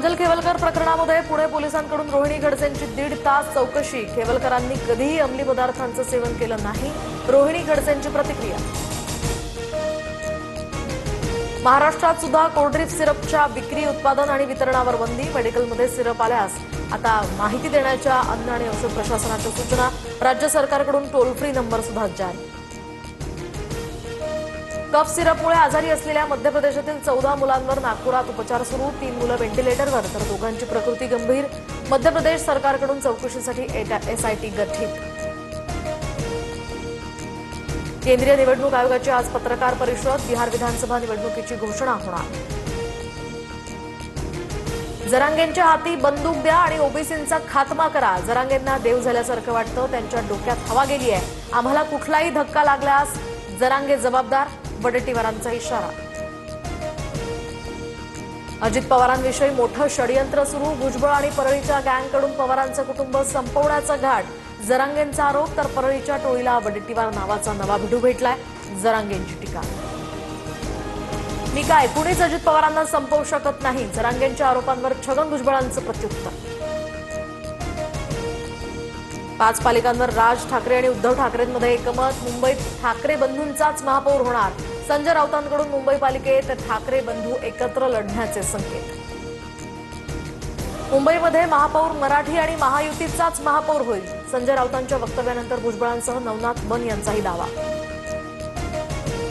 काजल खेवलकर प्रकरणामध्ये पुणे पोलिसांकडून रोहिणी खडसेंची 1.5 तास चौकशी। खेवलकरांनी कधीही अंमली पदार्थांचं सेवन केलं नाही, रोहिणी खडसेंची प्रतिक्रिया। महाराष्ट्रात सुद्धा कोल्ड्रिप सिरपच्या विक्री, उत्पादन आणि वितरणावर बंदी। मेडिकलमध्ये सिरप आल्यास आता माहिती देण्याच्या अन्न आणि औषध प्रशासनाच्या सूचना। राज्य सरकारकडून टोल फ्री नंबर सुद्धा जारी। कफ सिरपमुळे आजारी असलेल्या मध्य प्रदेशातील 14 मुलांवर नागपुरात उपचार सुरू। 3 मुलं व्हेंटिलेटरवर तर दोघांची प्रकृती गंभीर। मध्य प्रदेश सरकारकडून चौकशीसाठी एसआयटी गठीत। केंद्रीय निवडणूक आयोगाची आज पत्रकार परिषद। बिहार विधानसभा निवडणुकीची घोषणा होणार। जरांगेंच्या हाती बंदूक द्या आणि ओबीसींचा खात्मा करा। जरांगेंना देव झाल्यासारखं वाटतं, त्यांच्या डोक्यात हवा गेली आहे। आम्हाला कुठलाही धक्का लागल्यास जरांगे जबाबदार, वडेट्टीवारांचा इशारा। अजित पवारांविषयी मोठं षडयंत्र सुरू। भुजबळ आणि परळीच्या गँगकडून पवारांचं कुटुंब संपवण्याचा घाट। जरांगेंचा आरोप तर परळीच्या टोळीला वडेट्टीवार नावाचा नवा भिडू भेटलाय, जरांगेंची टीका। मी काय कुणीच अजित पवारांना संपवू शकत नाही, जरांगेंच्या आरोपांवर छगन भुजबळांचं प्रत्युत्तर। 5 पालिकांवर राज ठाकरे आणि उद्धव ठाकरेंमध्ये एकमत। मुंबईत ठाकरे बंधूंचाच महापौर होणार। संजय राऊतांकडून मुंबई पालिकेत ठाकरे बंधू एकत्र लढण्याचे संकेत। मुंबईमध्ये महापौर मराठी आणि महायुतीचाच महापौर होईल। संजय राऊतांच्या वक्तव्यानंतर भुजबळांसह नवनाथ बन यांचाही दावा।